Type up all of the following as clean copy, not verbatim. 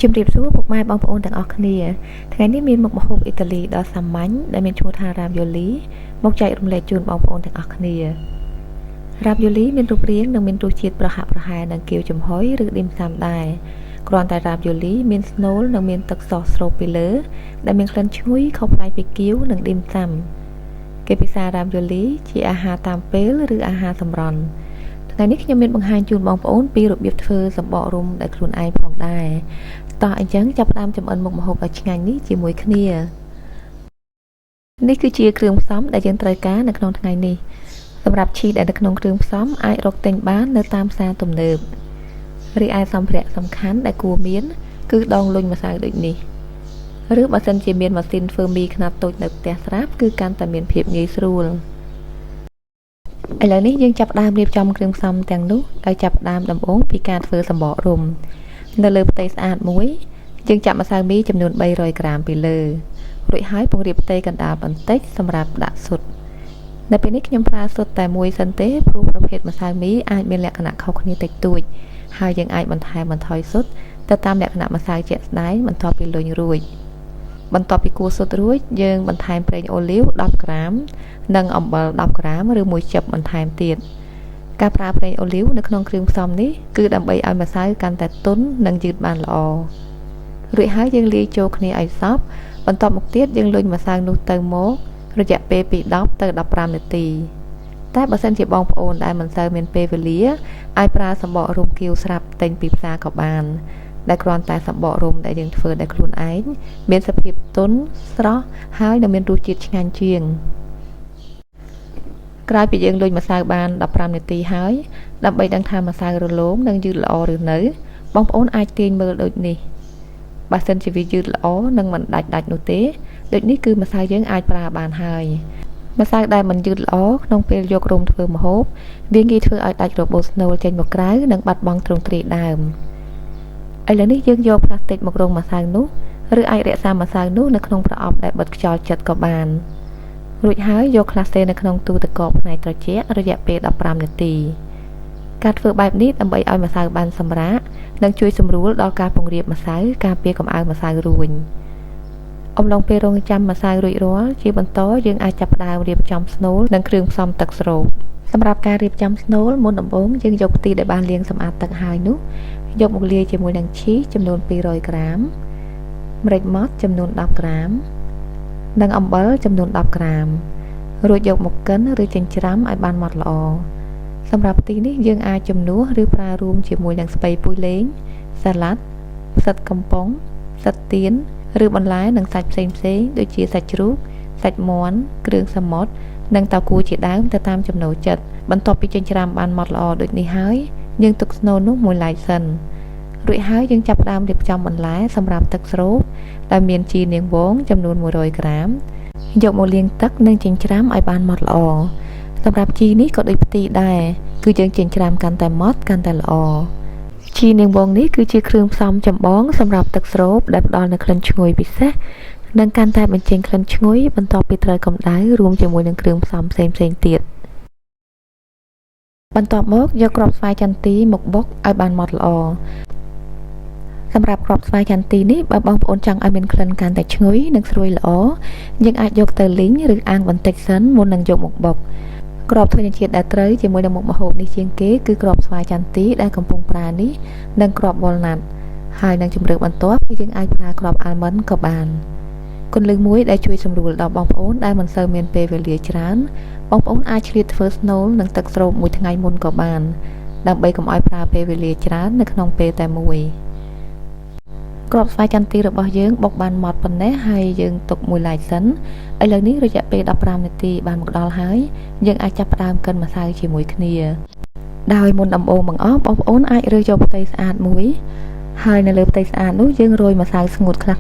ជំរាបសួរពុកម៉ែបងប្អូនទាំងអស់គ្នាថ្ងៃនេះមានមុខម្ហូបអ៊ីតាលីដ៏សាមញ្ញដែលមានឈ្មោះថារ៉ាវយ៉ូលីមកចែករំលែកជូនបងប្អូនទាំងអស់គ្នារ៉ាវយ៉ូលីមានរូបរាងនិងមានរសជាតិប្រហាក់ប្រហែលនឹងគាវចំហុយឬឌីមសាំដែរគ្រាន់តែរ៉ាវយ៉ូលីមានស្នូលនិងមានទឹកសស្រូបពីលើដែលមានក្លិនឈ្ងុយខុសប្លែកពីគាវនិងឌីមសាំគេពិសារ៉ាវយ៉ូលីជាអាហារតាមពេលឬអាហារសម្រន់ថ្ងៃនេះខ្ញុំមានបង្ហាញជូនបងប្អូនពីរបៀបធ្វើសម្បករុំដោយខ្លួនឯងផងដែរតោះអញ្ចឹងចាប់ផ្ដើមចម្អិនមុខម្ហូបឲ្យឆ្ងាញ់នេះជាមួយគ្នានេះគឺជាគ្រឿងផ្សំដែលយើងត្រូវការនៅក្នុងថ្ងៃនេះសម្រាប់ជីដែលនៅក្នុងគ្រឿងផ្សំអាចរកទិញបាននៅតាមផ្សារទំនើបរីឯសម្ភារៈសំខាន់ដែលគួរមានគឺដងលុញម្សៅដូចនេះឬបើសិនជាមានម៉ាស៊ីនធ្វើមីខ្នាតតូចនៅផ្ទះស្រាប់គឺកាន់តែមានភាពងាយស្រួលឥឡូវនេះយើងចាប់ផ្ដើមរៀបចំគ្រឿងផ្សំទាំងនោះដោយចាប់ផ្ដើមដំបូងពីការធ្វើសម្បករុំនៅលើផ្ទៃស្អាតមួយយើងចាក់ម្សៅមីចំនួន300ក្រាមពីលើរួចហើយពង្រាបផ្ទៃកណ្ដាលបន្តិចសម្រាប់ដាក់ស៊ុតនៅពេលនេះខ្ញុំប្រើស៊ុតតែមួយសិនទេព្រោះប្រភេទម្សៅមីអាចមានលក្ខណៈខុសគ្នាតិចតួចហើយយើងអាចបន្ថែមបន្ថយស៊ុតទៅតាមលក្ខណៈម្សៅជាក់ស្ដែងបន្ទាប់ពីលុញរួចបន្ទាប់ពីគួរស៊ុតរួចយើងបន្ថែមប្រេងអូលីវ10ក្រាមនិងអំបិល10ក្រាមឬមួយចិបបន្ថែមទៀតការប្រើប្រេងអូលីវនៅក្នុងគ្រឿងផ្សំនេះគឺដើម្បីឲ្យម្សៅកាន់តែទន់និងយឺតបានល្អរួចហើយយើងលាយចូលគ្នាឲ្យសព្វបន្ទាប់មកទៀតយើងលុញម្សៅនោះទៅមករយៈពេលពី10ទៅ15នាទីតែបើសិនជាបងប្អូនដែលមិនសូវមានពេលវេលាអាចប្រើសម្បករុំគាវស្រាប់ទិញពីផ្សារក៏បានដែលគ្រាន់តែសម្បករុំដែលយើងធ្វើដោយខ្លួនឯងមានសភាពទន់ស្រស់ហើយនិងមានរសជាតិឆ្ងាញ់ជាងក្រោយពីយើងលុញម្សៅបាន15នាទីហើយដើម្បីដឹងថាម្សៅរលោងនិងយឺតល្អឬនៅបងប្អូនអាចទាញមើលដូចនេះបើសិនជាវាយឺតល្អនិងមិនដាច់នោះទេដូចនេះគឺម្សៅយើងអាចប្រើបានហើយម្សៅដែលមិនយឺតល្អក្នុងពេលយករុំធ្វើម្ហូបវាងាយធ្វើឲ្យដាច់របូតស្នូលចេញមកក្រៅនិងបាត់បង់ទ្រង់ទ្រាយដើមឥឡូវនេះយើងយកផ្លាស្ទិកមករងម្សៅនោះឬអាចរក្សាម្សៅនោះនៅក្នុងប្រអប់ដែលបិទខ្យល់ជិតក៏បានរួចហើយយកក្លាសេនៅក្នុងទូទឹកកកផ្នែកត្រជាក់រយៈពេល15នាទីការធ្វើបែបនេះដើម្បីឲ្យម្សៅបានសម្រាកនិងជួយសម្រួលដល់ការពង្រាបម្សៅការពារកុំឲ្យម្សៅរួញអំឡុងពេលរង់ចាំម្សៅរួចរាល់ជាបន្តយើងអាចចាប់ផ្ដើមរៀបចំស្នូលនិងគ្រឿងផ្សំទឹកស្រូបសម្រាប់ការរៀបចំស្នូលមុនដំបូងយើងយកខ្ទិះដែលបានលាងសម្អាតទឹកហើយនោះយកមកលាយជាមួយនឹងឈីសចំនួន200ក្រាមម្រេចម៉ដ្ឋចំនួន10ក្រាមនិងអំបិលចំនួន10ក្រាមរួចយកមកកិនឬចិញ្ច្រាំឲ្យបានម៉ដ្ឋល្អសម្រាប់ទីនេះយើងអាចជំនួសឬប្រើរួមជាមួយនឹងស្ពៃពុយលេងសាឡាត់ផ្សិតកំប៉ុងផ្សិតទៀនឬបន្លែនិងសាច់ផ្សេងដូចជាសាច់ជ្រូកសាច់មាន់គ្រឿងសមុទ្រនិងតៅគួរជាដើមទៅតាមចំណូលចិត្តបន្ទាប់ពីចិញ្ច្រាំបានម៉ដ្ឋល្អដូចនេះហើយយើងទុកស្នូលនោះមួយឡែកសិនរួចហើយយើងចាប់ផ្ដើមរៀបចំបន្លែសម្រាប់ទឹកស្រូបដែលមានជីនាងវងចំនួន100ក្រាមយកមកលាងទឹកនិងចិញ្ច្រាំឲ្យបានម៉ដ្ឋល្អសម្រាប់ជីនេះក៏ដូចផ្ទីដែរគឺយើងចិញ្ច្រាំកាន់តែម៉ដ្ឋកាន់តែល្អជីនាងវងនេះគឺជាគ្រឿងផ្សំចម្បងសម្រាប់ទឹកស្រូបដែលផ្ដល់នូវក្លិនឈ្ងុយពិសេសនិងកាន់តែបញ្ចេញក្លិនឈ្ងុយបន្ទាប់ពីត្រូវកម្ដៅរួមជាមួយនឹងគ្រឿងផ្សំផ្សេងទៀតបន្ទាប់មកយកគ្រាប់ស្វាយចន្ទីមកបុកឲ្យបានម៉ដ្ឋល្អសម្រាប់គ្រាប់ស្វាយចន្ទីនេះបើបងប្អូនចង់ឲ្យមានក្លិនកាន់តែឈ្ងុយនិងស្រួយល្អយើងអាចយកទៅលីងឬអាំងបន្តិចសិនមុននឹងយកមកបុកគ្រាប់ធញ្ញជាតិដែលត្រូវជាមួយនឹងមុខម្ហូបនេះជាងគេគឺគ្រាប់ស្វាយចន្ទីដែលកំពុងប្រើនេះនិងគ្រាប់វ៉លណាត់ហើយនឹងជម្រើសបន្ទាប់គឺយើងអាចប្រើគ្រាប់អាល់ម៉ុនក៏បានគន្លឹះមួយដែលជួយសម្រួលដល់បងប្អូនដែលមិនសូវមានពេលវេលាច្រើនបងប្អូនអាចឆ្លៀតធ្វើស្នូលនិងទឹកស្រូបមួយថ្ងៃមុនក៏បានដើម្បីកុំឲ្យប្រើពេលវេលាច្រើននៅក្នុងពេលតែមួយគ្រាប់ស្វាយចន្ទីរបស់យើងបុកបានម៉ដ្ឋប៉ុណ្ណេះហើយយើងទុកមួយឡែកសិនឥឡូវនេះរយៈពេល15នាទីបានមកដល់ហើយយើងអាចចាប់ផ្ដើមកិនម្សៅជាមួយគ្នាដោយមុនដំបូងបង្អស់បងប្អូនអាចរើសយកផ្ទៃស្អាតមួយហើយនៅលើផ្ទៃស្អាតនោះយើងរោយម្សៅស្ងួតខ្លះ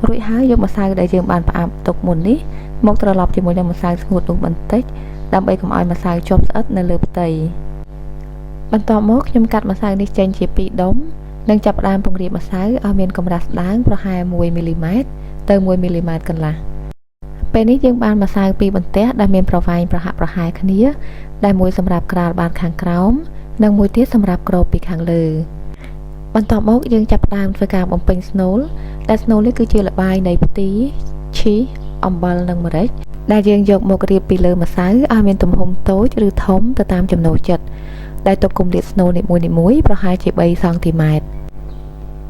រួចហើយយកម្សៅដែលយើងបានផ្អាប់ទុកមុននេះមកត្រឡប់ជាមួយនឹងម្សៅស្ងួតនោះបន្តិចដើម្បីកុំឲ្យម្សៅជាប់ស្អិតនៅលើផ្ទៃបន្ទាប់មកខ្ញុំកាត់ម្សៅនេះចេញជា2ដុំនិងចាប់ផ្ដើមពង្រាបម្សៅឲ្យមានកម្រាស់ស្ដើងប្រហែល1មីលីម៉ែត្រទៅ1មីលីម៉ែត្រកន្លះពេលនេះយើងបានម្សៅ2បន្ទះដែលមានប្រវែងប្រហាក់ប្រហែលគ្នាដែលមួយសម្រាប់ក្រាលបាតខាងក្រោមនិងមួយទៀតសម្រាប់គ្របពីខាងលើ បន្ទាប់មកយើងចាប់ផ្ដើមធ្វើការបំពេញស្នូលដែលស្នូលនេះគឺជាល្បាយនៃផ្ទីឈីសអំបិលនិងម្រេចដែលយើងយកមករៀបពីលើម្សៅឲ្យមានទំហំតូចឬធំទៅតាមចំណូលចិត្តដែលទុកគម្លាតស្នូលនីមួយៗប្រហែលជា3សង់ទីម៉ែត្រ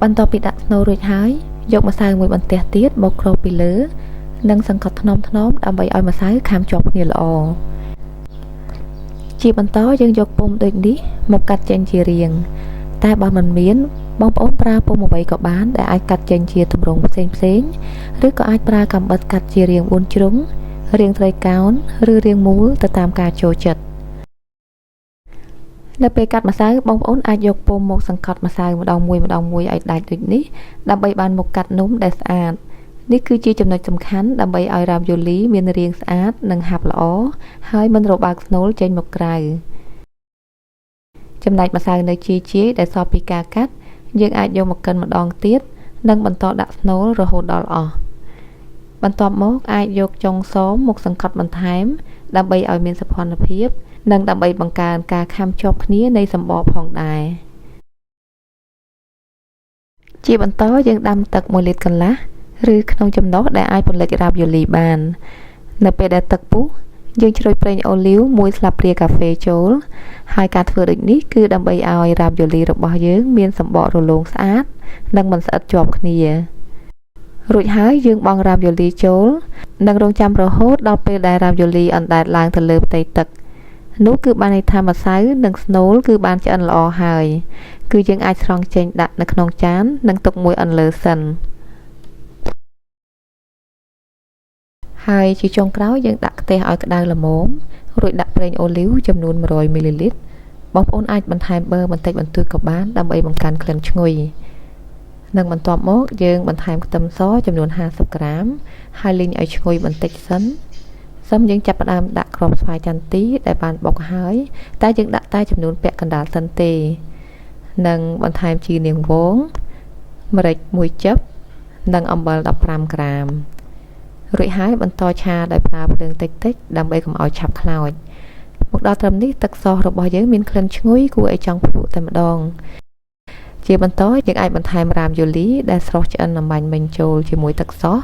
បន្ទាប់ពីដាក់ស្នូលរួចហើយយកម្សៅមួយបន្ទះទៀតមកគ្របពីលើនិងសង្កត់ថ្នមៗដើម្បីឲ្យម្សៅខាំជាប់គ្នាល្អជាបន្តយើងយកពុម្ពដូចនេះមកកាត់ចេញជារាងតែបើមិនមានបងប្អូនប្រើពុម្ពអ្វីក៏បានដែលអាចកាត់ចេញជាទម្រង់ផ្សេងៗឬក៏អាចប្រើកាំបិតកាត់ជារាង4ជ្រុងរាងត្រីកោណឬរាងមូលទៅតាមការចូលចិត្តនៅពេលកាត់ម្សៅបងប្អូនអាចយកពុម្ពមកសង្កត់ម្សៅម្ដងមួយឲ្យដាច់ដូចនេះដើម្បីបានមុខកាត់នំដែលស្អាតនេះគឺជាចំណុចសំខាន់ដើម្បីឲ្យរ៉ាវីយ៉ូលីមានរាងស្អាតនិងហាប់ល្អហើយមិនរបើកស្នូលចេញមកក្រៅចំណែកម្សៅនៅជាដែលសល់ពីការកាត់យើងអាចយកមកកិនម្ដងទៀតនិងបន្តដាក់ស្នូលរហូតដល់អស់បន្ទាប់មកអាចយកចុងសមមកសង្កត់បន្ថែមដើម្បីឲ្យមានសោភ័ណភាពនិងដើម្បីបង្កើនការខាំជាប់គ្នានៃសម្បកផងដែរជាបន្តយើងដាំទឹក1លីត្រកន្លះឬក្នុងចំណុះដែលអាចពន្លិចរ៉ាវីយ៉ូលីបាននៅពេលដែលទឹកពុះយើងជ្រោយប្រេងអូលីវ1ស្លាបព្រាកាហ្វេចូលហើយការធ្វើដូចនេះគឺដើម្បីឲ្យរ៉ាវីយ៉ូលីរបស់យើងមានសម្បករលោងស្អាតនិងមិនស្អិតជាប់គ្នារួចហើយយើងបង់រ៉ាវីយ៉ូលីចូលនិងរង់ចាំរហូតដល់ពេលដែលរ៉ាវីយ៉ូលីអណ្ដែតឡើងទៅលើផ្ទៃទឹកនោះគឺបានន័យថាម្សៅនិងស្នូលគឺបានឆ្អិនល្អហើយគឺយើងអាចស្រង់ចេញដាក់នៅក្នុងចាននិងទុកមួយអន្លើសិនហើយជាចុងក្រោយយើងដាក់ខ្ទះឲ្យក្តៅល្មមរួចដាក់ប្រេងអូលីវចំនួន100មីលីលីត្របងប្អូនអាចបន្ថែមប៊ឺបន្តិចបន្តួចក៏បានដើម្បីបង្កើនក្លិនឈ្ងុយនិងបន្ទាប់មកយើងបន្ថែមខ្ទឹមសចំនួន50ក្រាមហើយលីងឲ្យឈ្ងុយបន្តិចសិនសិមយើងចាប់ផ្ដើមដាក់គ្រាប់ស្វាយចន្ទីដែលបានបុកហើយតែយើងដាក់តែចំនួនពាក់កណ្ដាលសិនទេនិងបន្ថែមជីនាងវងម្រេច1ចឹបនិងអំបិល15ក្រាមរួចហើយបន្តឆាដោយប្រើភ្លើងតិចៗដើម្បីកុំឲ្យឆាប់ខ្លោចមកដល់ត្រឹមនេះទឹកសសរបស់យើងមានក្លិនឈ្ងុយគួរឲ្យចង់ភ្លក់តែម្ដងជាបន្តយើងអាចបន្ថែមរ៉ាវីយ៉ូលីដែលស្រុះឆ្អិនអំបាញ់មិញចូលជាមួយទឹកសស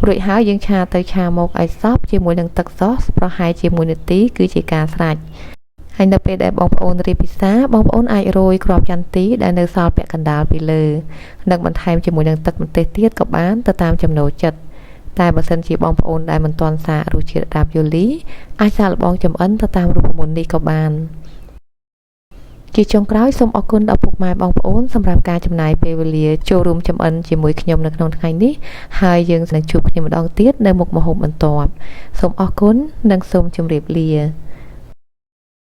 រួចហើយយើងឆាទៅឆាមកឲ្យសព្វជាមួយនឹងទឹកសសប្រហែលជា1នាទីគឺជាការស្រេចហើយនៅពេលដែលបងប្អូនរៀបពិសាបងប្អូនអាចរោយគ្រាប់ចន្ទីដែលនៅសល់ពាក់កណ្ដាលពីលើនិងបន្ថែមជាមួយនឹងទឹកម្ទេសទៀតក៏បានទៅតាមចំណូលចិត្តតែបើសិនជាបងប្អូនដែលមិនទាន់សាករសជាតិរ៉ាវីយ៉ូលីអាចសាកល្បងចម្អិនទៅតាមរូបមន្តនេះក៏បានជាចុងក្រោយសូមអរគុណដល់ពុកម៉ែបងប្អូនសម្រាប់ការចំណាយពេលវេលាចូលរួមចម្អិនជាមួយខ្ញុំនៅក្នុងថ្ងៃនេះហើយយើងនឹងជួបគ្នាម្ដងទៀតនៅមុខម្ហូបបន្ទាប់សូមអរគុណនិងសូមជម្រាបលា